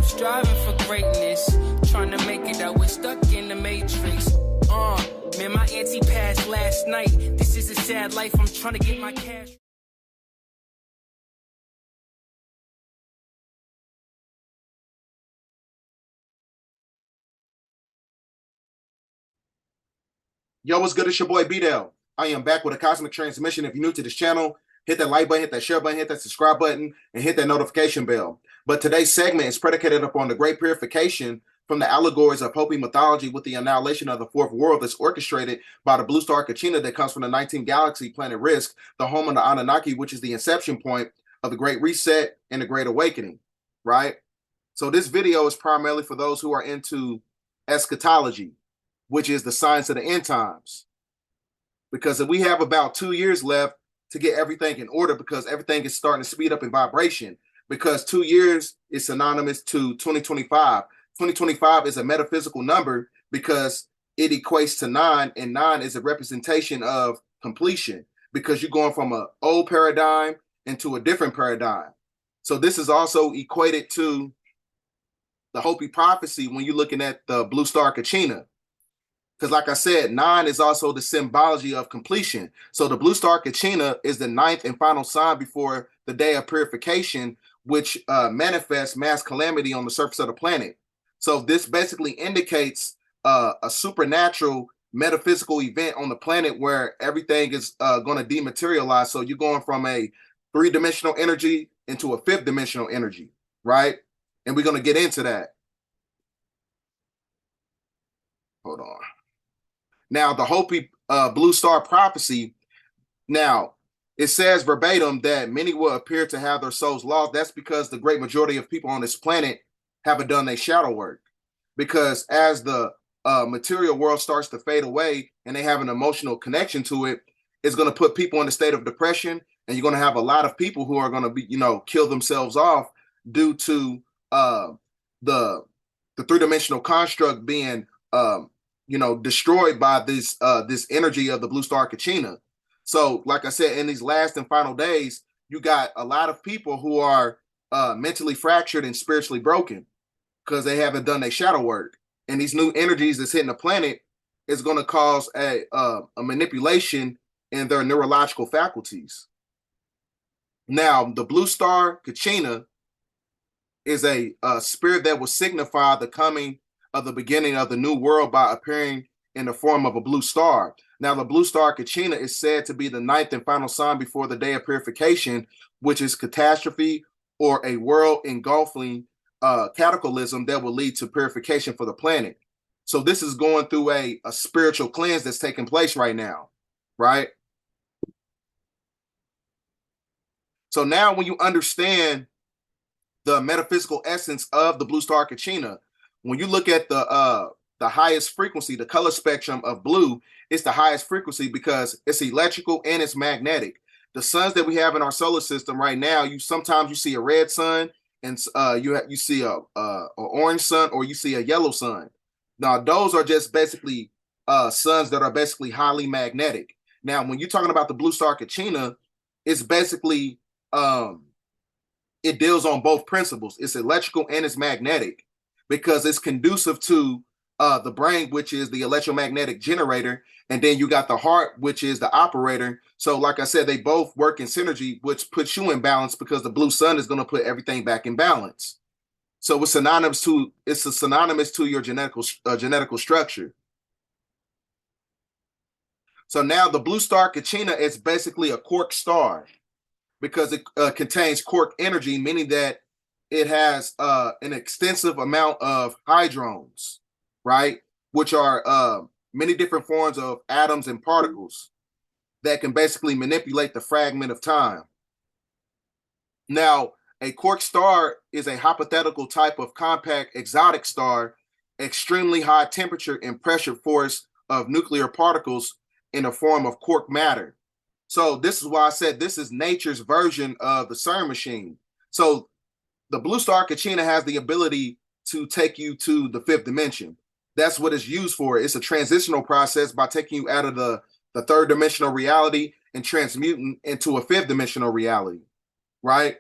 striving for greatness, trying to make it out, we're stuck in the matrix. Man, my auntie passed last night. This is a sad life, I'm trying to get my cash. Yo, what's good? It's your boy B-Dell. I am back with a cosmic transmission. If you're new to this channel, hit that like button, hit that share button, hit that subscribe button, and hit that notification bell. But today's segment is predicated upon the great purification from the allegories of Hopi mythology with the annihilation of the fourth world that's orchestrated by the blue star Kachina that comes from the 19th galaxy planet Risk, the home of the Anunnaki, which is the inception point of the Great Reset and the Great Awakening, right? So this video is primarily for those who are into eschatology, which is the science of the end times. Because we have about 2 years left to get everything in order, because everything is starting to speed up in vibration, because 2 years is synonymous to 2025. 2025 is a metaphysical number because it equates to 9, and 9 is a representation of completion, because you're going from an old paradigm into a different paradigm. So this is also equated to the Hopi prophecy when you're looking at the blue star Kachina. Because like I said, 9 is also the symbology of completion. So the blue star Kachina is the 9th and final sign before the day of purification, which manifests mass calamity on the surface of the planet. So this basically indicates a supernatural metaphysical event on the planet where everything is going to dematerialize. So you're going from a 3-dimensional energy into a 5th-dimensional energy, right? And we're going to get into that. Hold on. Now, the Hopi blue star prophecy, now, it says verbatim that many will appear to have their souls lost. That's because the great majority of people on this planet haven't done their shadow work. Because as the material world starts to fade away and they have an emotional connection to it, it's going to put people in a state of depression, and you're going to have a lot of people who are going to be, kill themselves off due to the 3-dimensional construct being destroyed by this energy of the blue star Kachina. So, like I said, in these last and final days, you got a lot of people who are mentally fractured and spiritually broken because they haven't done their shadow work. And these new energies that's hitting the planet is going to cause a manipulation in their neurological faculties. Now, the blue star Kachina is a spirit that will signify the coming of the beginning of the new world by appearing in the form of a blue star. Now, the blue star Kachina is said to be the 9th and final sign before the day of purification, which is catastrophe or a world engulfing cataclysm that will lead to purification for the planet. So this is going through a spiritual cleanse that's taking place right now, right? So now when you understand the metaphysical essence of the blue star Kachina, when you look at the highest frequency, the color spectrum of blue, it's the highest frequency because it's electrical and it's magnetic. The suns that we have in our solar system right now, sometimes you see a red sun, and you see a orange sun, or you see a yellow sun. Now those are just basically suns that are basically highly magnetic. Now when you're talking about the blue star Kachina, it's basically it deals on both principles. It's electrical and it's magnetic, because it's conducive to the brain, which is the electromagnetic generator, and then you got the heart, which is the operator. So like I said, they both work in synergy, which puts you in balance, because the blue sun is going to put everything back in balance. So it's synonymous to your genetical structure. So now the blue star Kachina is basically a quark star, because it contains quark energy, meaning that it has an extensive amount of hydrons, right? Which are many different forms of atoms and particles that can basically manipulate the fragment of time. Now, a quark star is a hypothetical type of compact exotic star, extremely high temperature and pressure force of nuclear particles in the form of quark matter. So this is why I said this is nature's version of the CERN machine. So the blue star Kachina has the ability to take you to the 5th dimension. That's what it's used for. It's a transitional process by taking you out of the 3rd dimensional reality and transmuting into a 5th dimensional reality, right?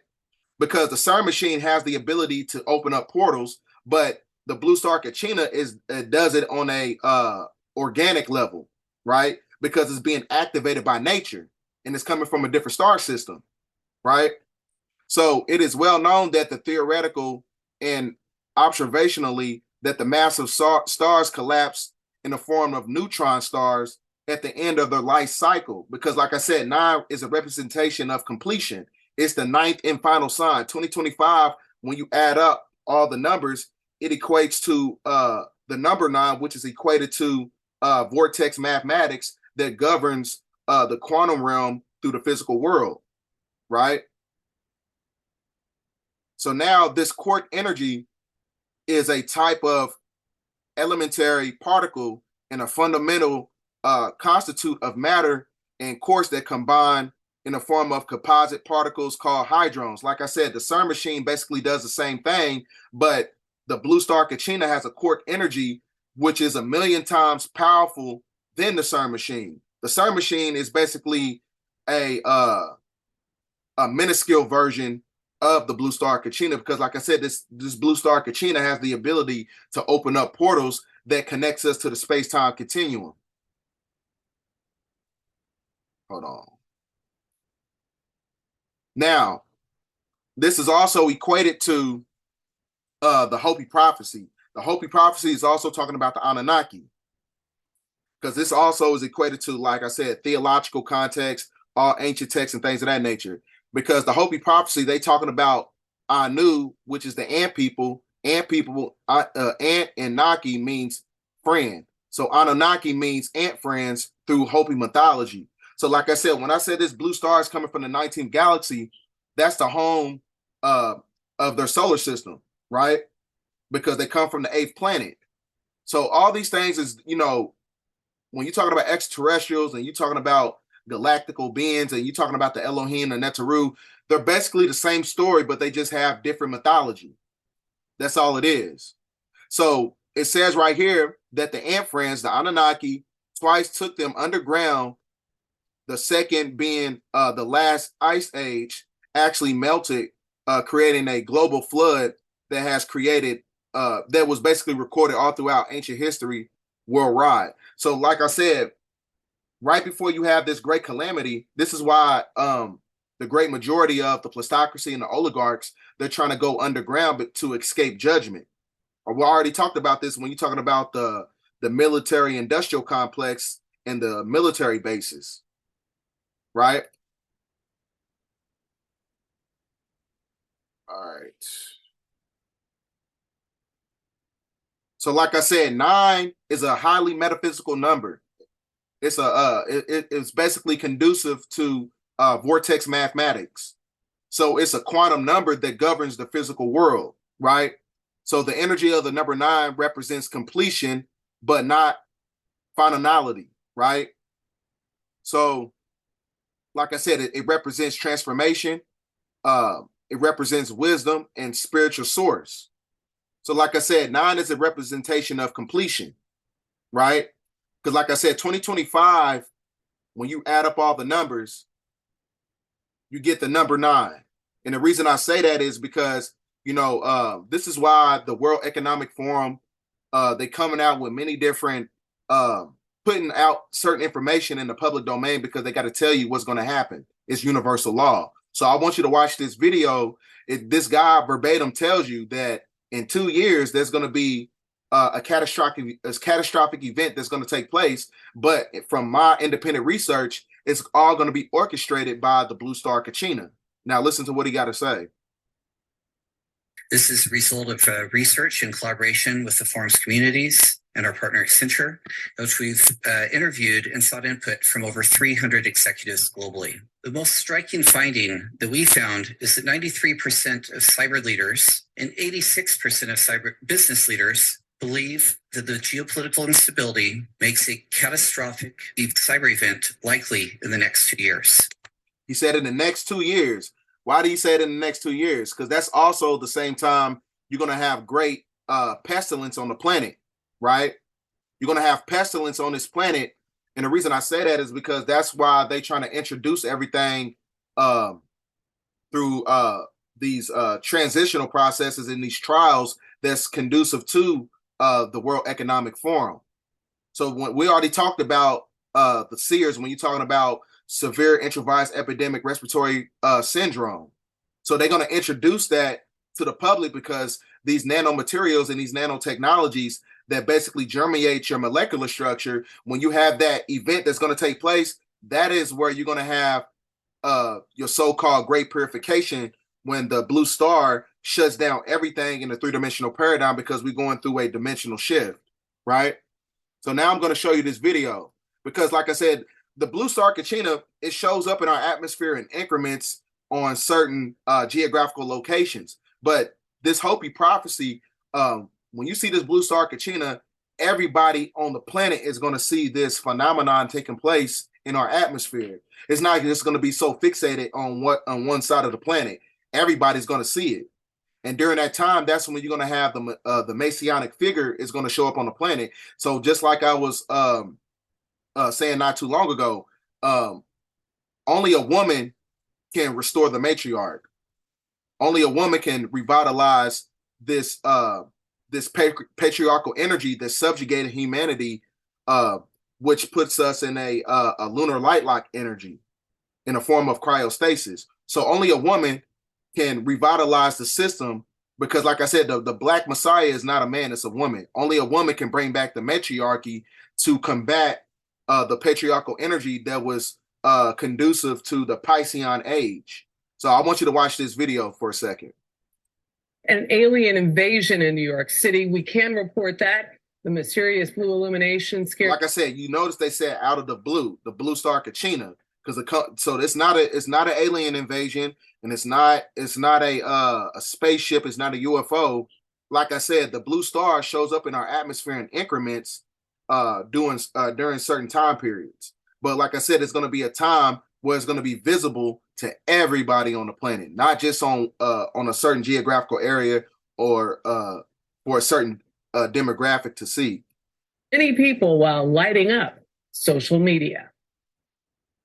because the CERN machine has the ability to open up portals, but the blue star Kachina does it on a organic level, right? Because it's being activated by nature and it's coming from a different star system, right? So it is well known that the theoretical and observationally that the massive stars collapse in the form of neutron stars at the end of their life cycle. Because like I said, 9 is a representation of completion. It's the 9th and final sign. 2025, when you add up all the numbers, it equates to the number 9, which is equated to vortex mathematics that governs the quantum realm through the physical world, right? So now this quark energy is a type of elementary particle and a fundamental constitute of matter and quarks that combine in the form of composite particles called hadrons. Like I said, the CERN machine basically does the same thing, but the blue star Kachina has a quark energy which is 1,000,000 times powerful than the CERN machine. The CERN machine is basically a minuscule version of the blue star Kachina, because like I said, this blue star Kachina has the ability to open up portals that connects us to the space-time continuum. Hold on. Now, this is also equated to the Hopi prophecy. The Hopi prophecy is also talking about the Anunnaki, because this also is equated to, like I said, theological context, all ancient texts and things of that nature. Because the Hopi prophecy, they talking about Anu, which is the ant people. Ant people, ant and Naki means friend. So Anunnaki means ant friends through Hopi mythology. So like I said, when I said this blue star is coming from the 19th galaxy, that's the home of their solar system, right? Because they come from the 8th planet. So all these things is, you know, when you're talking about extraterrestrials and you're talking about galactical beings and you're talking about the Elohim and Neteru, they're basically the same story, but they just have different mythology. That's all it is. So it says right here that the ant friends, the Anunnaki, twice took them underground. The second being the last ice age actually melted, creating a global flood that has created, that was basically recorded all throughout ancient history worldwide. So like I said, right before you have this great calamity, this is why the great majority of the plutocracy and the oligarchs, they're trying to go underground but to escape judgment. Or we already talked about this when you're talking about the military industrial complex and the military bases, right? All right. So like I said, 9 is a highly metaphysical number. It's it's basically conducive to vortex mathematics. So it's a quantum number that governs the physical world, right? So the energy of the number 9 represents completion, but not finality, right? So, like I said, it represents transformation. It represents wisdom and spiritual source. So, like I said, 9 is a representation of completion, right? Because, like I said, 2025, when you add up all the numbers, you get the number 9. And the reason I say that is because, you know, this is why the World Economic Forum, they coming out with many different, putting out certain information in the public domain, because they got to tell you what's going to happen. It's universal law. So I want you to watch this video. This guy verbatim tells you that in 2 years, there's going to be a catastrophic event that's going to take place. But from my independent research, it's all going to be orchestrated by the blue star Kachina. Now listen to what he got to say. This is a result of research in collaboration with the forum's communities and our partner Accenture, which we've interviewed and sought input from over 300 executives globally. The most striking finding that we found is that 93% of cyber leaders and 86% of cyber business leaders believe that the geopolitical instability makes a catastrophic cyber event likely in the next 2 years. He said in the next 2 years. Why do you say it in the next 2 years? Because that's also the same time you're going to have great pestilence on the planet, right? You're going to have pestilence on this planet. And the reason I say that is because that's why they're trying to introduce everything through transitional processes in these trials that's conducive to the World Economic Forum. So when we already talked about the SEERS, when you're talking about severe improvised epidemic respiratory syndrome. So they're going to introduce that to the public because these nanomaterials and these nanotechnologies that basically germinate your molecular structure, when you have that event that's going to take place, that is where you're going to have your so-called great purification, when the blue star shuts down everything in the three-dimensional paradigm because we're going through a dimensional shift, right? So now I'm going to show you this video because, like I said, the blue star Kachina, it shows up in our atmosphere in increments on certain geographical locations. But this Hopi prophecy, when you see this blue star Kachina, everybody on the planet is going to see this phenomenon taking place in our atmosphere. It's not just going to be so fixated on one side of the planet. Everybody's going to see it. And during that time, that's when you're going to have the Messianic figure is going to show up on the planet. So just like I was saying not too long ago, only a woman can restore the matriarch. Only a woman can revitalize this patriarchal energy that's subjugated humanity, which puts us in a lunar light lock energy in a form of cryostasis. So only a woman can revitalize the system because, like I said, the Black Messiah is not a man, it's a woman. Only a woman can bring back the matriarchy to combat the patriarchal energy that was conducive to the Piscean age. So I want you to watch this video for a second. An alien invasion in New York City. We can report that. The mysterious blue illumination scared. Like I said, you notice they said out of the blue star Kachina, because so it's not an alien invasion, and it's not a spaceship, it's not a UFO. Like I said, the blue star shows up in our atmosphere in increments during certain time periods. But like I said, it's going to be a time where it's going to be visible to everybody on the planet, not just on a certain geographical area or for a certain demographic to see. Many people while lighting up social media.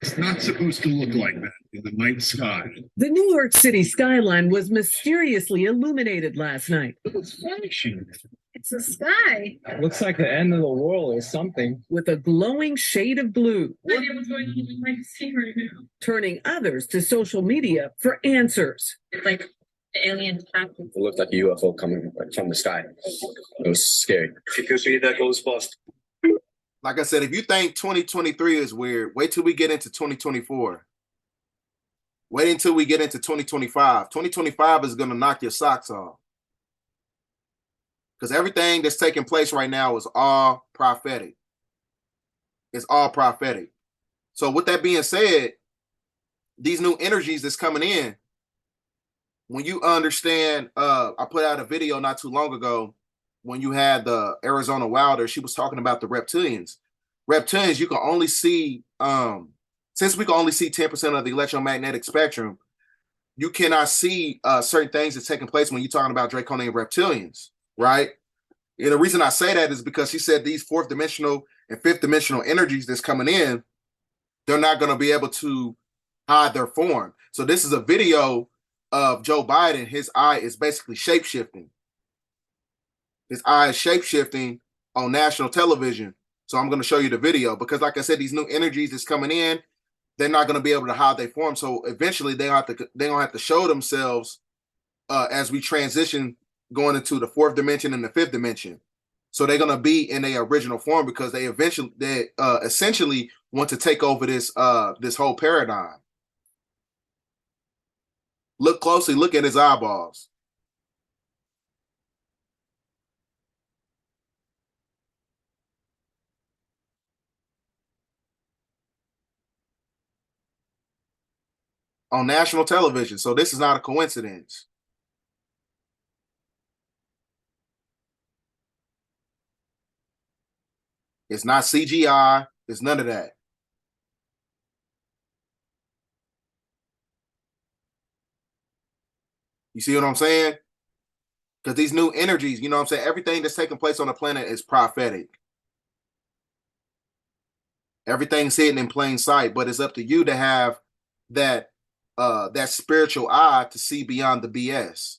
It's not supposed to look like that in the night sky. The New York City skyline was mysteriously illuminated last night. It's flashing. It's the sky. It looks like the end of the world or something. With a glowing shade of blue. No idea what's going on in my scene right now. Turning others to social media for answers. It's like the alien attack. It looked like a UFO coming from the sky. It was scary. You can see that Ghostbusters. Like I said, if you think 2023 is weird, wait till we get into 2024. Wait until we get into 2025. 2025 is going to knock your socks off. Because everything that's taking place right now is all prophetic. It's all prophetic. So with that being said, these new energies that's coming in, when you understand, I put out a video not too long ago when you had the Arizona Wilder, she was talking about the reptilians. Reptilians, you can only see, since we can only see 10% of the electromagnetic spectrum, you cannot see certain things that's taking place when you're talking about draconian reptilians, right? And the reason I say that is because she said these fourth dimensional and fifth dimensional energies that's coming in, they're not going to be able to hide their form. So this is a video of Joe Biden. His eye is basically shape-shifting. His eye is shape-shifting on national television. So I'm going to show you the video because, like I said, these new energies that's coming in, they're not going to be able to hide their form. So eventually they're going to have to show themselves as we transition going into the fourth dimension and the fifth dimension. So they're going to be in their original form because they essentially want to take over this whole paradigm. Look closely, look at his eyeballs. On national television. So this is not a coincidence. It's not CGI. It's none of that. You see what I'm saying? Because these new energies, you know what I'm saying? Everything that's taking place on the planet is prophetic. Everything's hidden in plain sight, but it's up to you to have that that spiritual eye to see beyond the BS.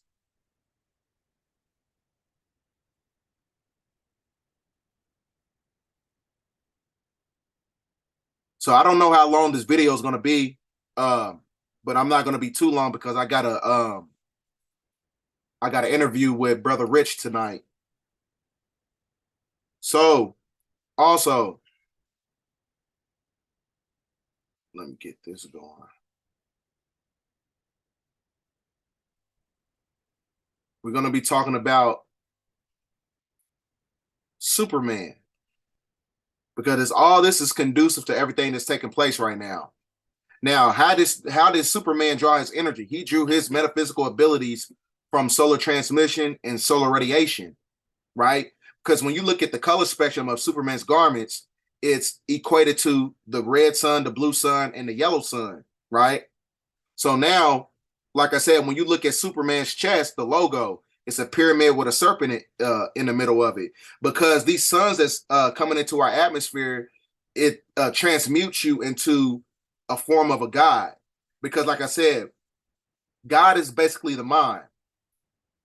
So I don't know how long this video is going to be, but I'm not going to be too long because I got an interview with Brother Rich tonight. So also, let me get this going. We're going to be talking about Superman, because all this is conducive to everything that's taking place right now. Now, how did Superman draw his energy? He drew his metaphysical abilities from solar transmission and solar radiation, right? Because when you look at the color spectrum of Superman's garments, it's equated to the red sun, the blue sun, and the yellow sun, right? So now, like I said, when you look at Superman's chest, the logo, it's a pyramid with a serpent in the middle of it. Because these suns that's coming into our atmosphere, it transmutes you into a form of a god. Because like I said, God is basically the mind.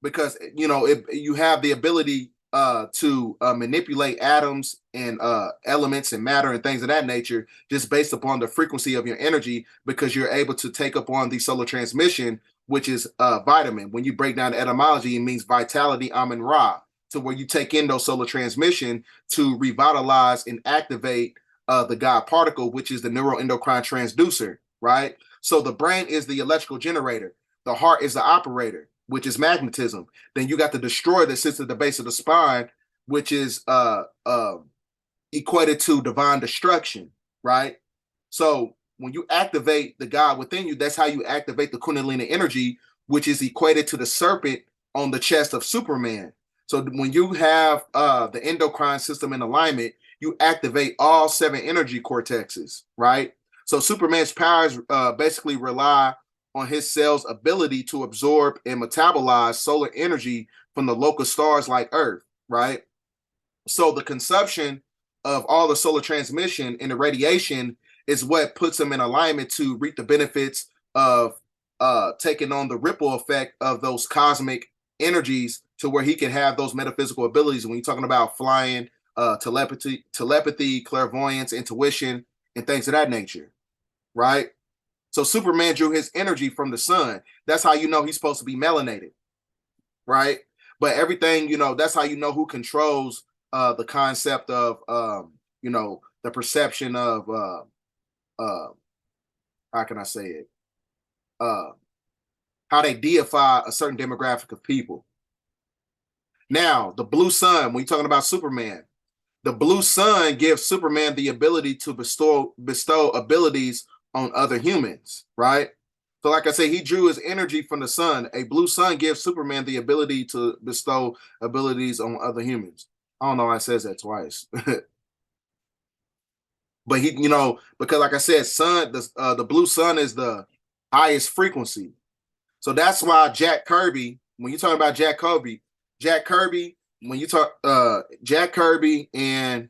Because, you know, you have the ability to manipulate atoms and elements and matter and things of that nature just based upon the frequency of your energy, because you're able to take up on the solar transmission, which is vitamin. When you break down the etymology, it means vitality, Amun Ra, to where you take in those solar transmission to revitalize and activate the God particle, which is the neuroendocrine transducer, right? So the brain is the electrical generator. The heart is the operator, which is magnetism. Then you got the destroyer that sits at the base of the spine, which is equated to divine destruction, right? So when you activate the God within you, that's how you activate the Kundalini energy, which is equated to the serpent on the chest of Superman. So when you have the endocrine system in alignment, you activate all 7 energy cortexes, right? So Superman's powers basically rely on his cell's ability to absorb and metabolize solar energy from the local stars like Earth, right? So the consumption of all the solar transmission and the radiation is what puts him in alignment to reap the benefits of taking on the ripple effect of those cosmic energies, to where he can have those metaphysical abilities. When you're talking about flying, telepathy, clairvoyance, intuition, and things of that nature, right? So Superman drew his energy from the sun. That's how you know he's supposed to be melanated, right? But everything, you know, that's how you know who controls the concept of, you know, the perception of, how can I say it? How they deify a certain demographic of people. Now, the blue sun, when you're talking about Superman, the blue sun gives Superman the ability to bestow abilities on other humans, right? So like I say, he drew his energy from the sun. A blue sun gives Superman the ability to bestow abilities on other humans. I don't know why it says that twice. But he, you know, because like I said, the blue sun is the highest frequency. So that's why Jack Kirby, when you're talking about Jack Kirby, when you talk Jack Kirby and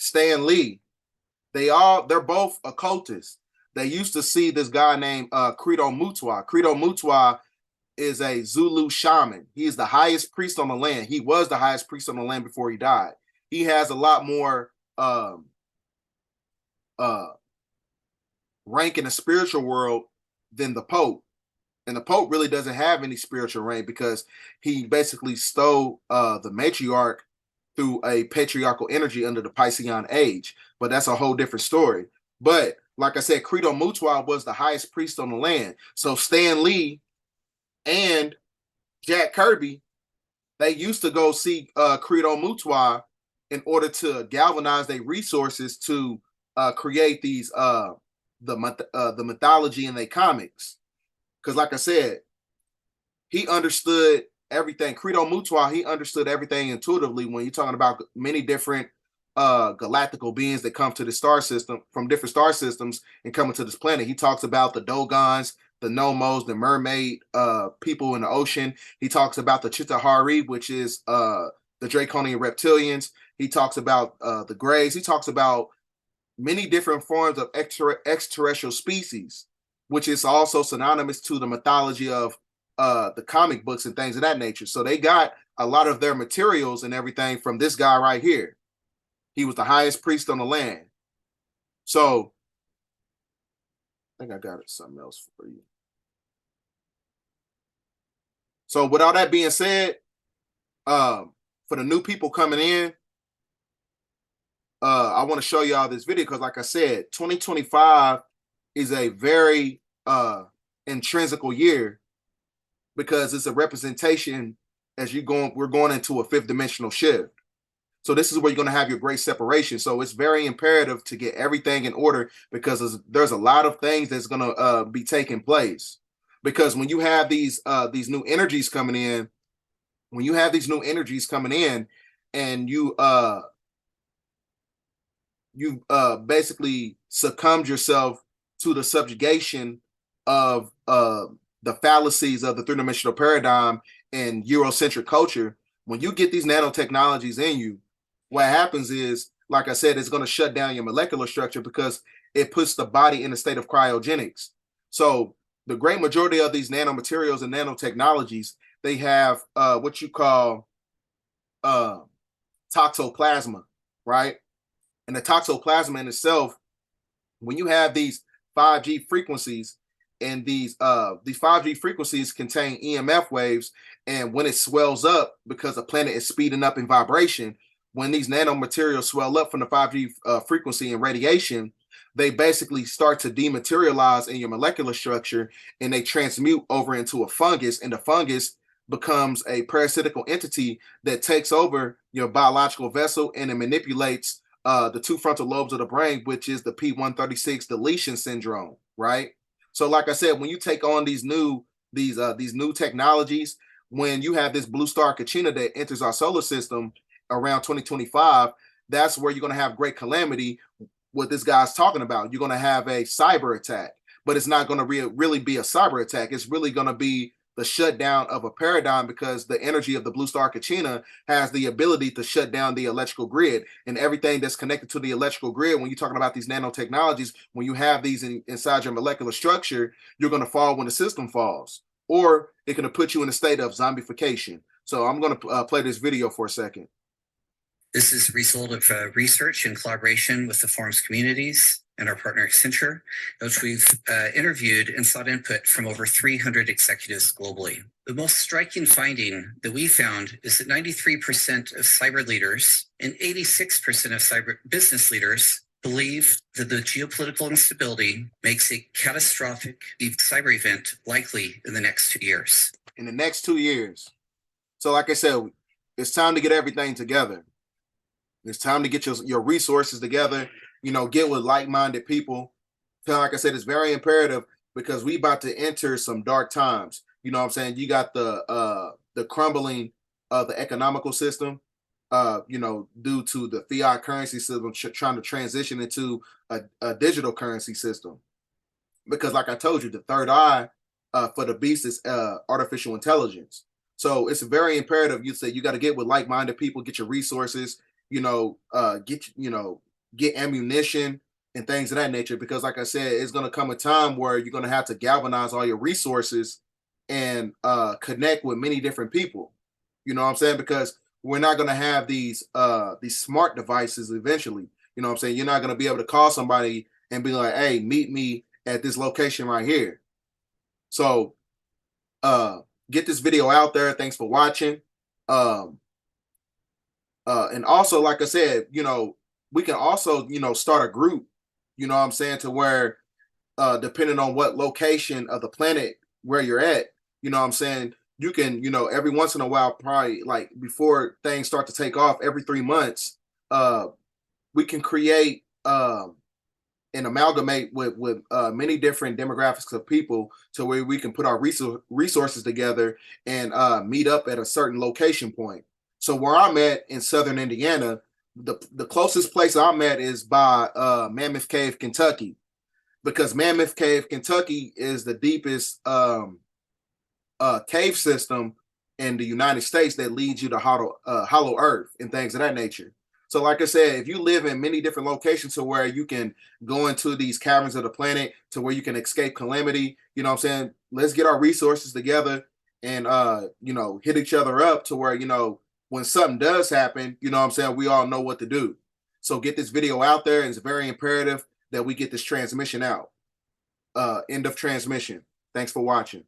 Stan Lee, they're both occultists. They used to see this guy named Credo Mutwa. Credo Mutwa is a Zulu shaman. He is the highest priest on the land. He was the highest priest on the land before he died. He has a lot more rank in the spiritual world than the Pope. And the Pope really doesn't have any spiritual rank, because he basically stole the matriarch through a patriarchal energy under the Piscean age. But that's a whole different story. But like I said, Credo Mutwa was the highest priest on the land. So Stan Lee and Jack Kirby, they used to go see Credo Mutwa in order to galvanize their resources to create these the mythology in their comics. Because like I said, he understood everything. Credo Mutwa, he understood everything intuitively. When you're talking about many different galactical beings that come to the star system from different star systems and coming to this planet, he talks about the Dogons, the Nomos, the mermaid people in the ocean. He talks about the Chitauri, which is the Draconian reptilians. He talks about the grays. He talks about many different forms of extraterrestrial species, which is also synonymous to the mythology of the comic books and things of that nature. So they got a lot of their materials and everything from this guy right here. He was the highest priest on the land. So I think I got something else for you. So with all that being said, for the new people coming in, I want to show y'all this video because, like I said, 2025 is a very intrinsical year because it's a representation as we're going into a fifth dimensional shift. So this is where you're going to have your great separation. So it's very imperative to get everything in order because there's a lot of things that's going to be taking place. Because when you have these new energies coming in, and you basically succumbed yourself to the subjugation of the fallacies of the three-dimensional paradigm and Eurocentric culture, when you get these nanotechnologies in you, what happens is, like I said, it's going to shut down your molecular structure because it puts the body in a state of cryogenics. So the great majority of these nanomaterials and nanotechnologies, they have what you call toxoplasma, right? And the toxoplasma in itself, when you have these 5G frequencies, and these 5G frequencies contain EMF waves, and when it swells up, because the planet is speeding up in vibration, when these nanomaterials swell up from the 5G frequency and radiation, they basically start to dematerialize in your molecular structure, and they transmute over into a fungus, and the fungus becomes a parasitical entity that takes over your biological vessel, and it manipulates the two frontal lobes of the brain, which is the P136 deletion syndrome, right? So like I said, when you take on these new technologies, when you have this blue star Kachina that enters our solar system around 2025, that's where you're going to have great calamity. What this guy's talking about, you're going to have a cyber attack, but it's not going to really be a cyber attack. It's really going to be the shutdown of a paradigm, because the energy of the blue star Kachina has the ability to shut down the electrical grid, and everything that's connected to the electrical grid. When you're talking about these nanotechnologies, when you have these inside your molecular structure, you're going to fall when the system falls, or it can put you in a state of zombification. So I'm going to play this video for a second. This is the result of research in collaboration with the forums communities and our partner Accenture, which we've interviewed and sought input from over 300 executives globally. The most striking finding that we found is that 93% of cyber leaders and 86% of cyber business leaders believe that the geopolitical instability makes a catastrophic cyber event likely in the next 2 years. In the next 2 years. So like I said, it's time to get everything together. It's time to get your resources together, get with like-minded people. Like I said, it's very imperative because we about to enter some dark times. You know what I'm saying? You got the crumbling of the economical system, due to the fiat currency system trying to transition into a digital currency system. Because like I told you, the third eye for the beast is artificial intelligence. So it's very imperative. You say you got to get with like-minded people, get your resources, get ammunition and things of that nature, because like I said, it's going to come a time where you're going to have to galvanize all your resources and connect with many different people. You know what I'm saying? Because we're not going to have these smart devices eventually. You know what I'm saying? You're not going to be able to call somebody and be like, hey, meet me at this location right here. So get this video out there. Thanks for watching. And also, like I said, we can also, start a group, you know what I'm saying, to where, depending on what location of the planet where you're at, you know what I'm saying, you can, every once in a while, probably like before things start to take off, every 3 months, we can create and amalgamate with many different demographics of people to where we can put our resources together and meet up at a certain location point. So where I'm at in southern Indiana, the closest place I'm at is by Mammoth Cave, Kentucky, because Mammoth Cave, Kentucky is the deepest cave system in the United States that leads you to hollow earth and things of that nature. So like I said, if you live in many different locations to where you can go into these caverns of the planet to where you can escape calamity, you know what I'm saying? Let's get our resources together and hit each other up to where, when something does happen, you know what I'm saying, we all know what to do. So get this video out there. It's very imperative that we get this transmission out. End of transmission. Thanks for watching.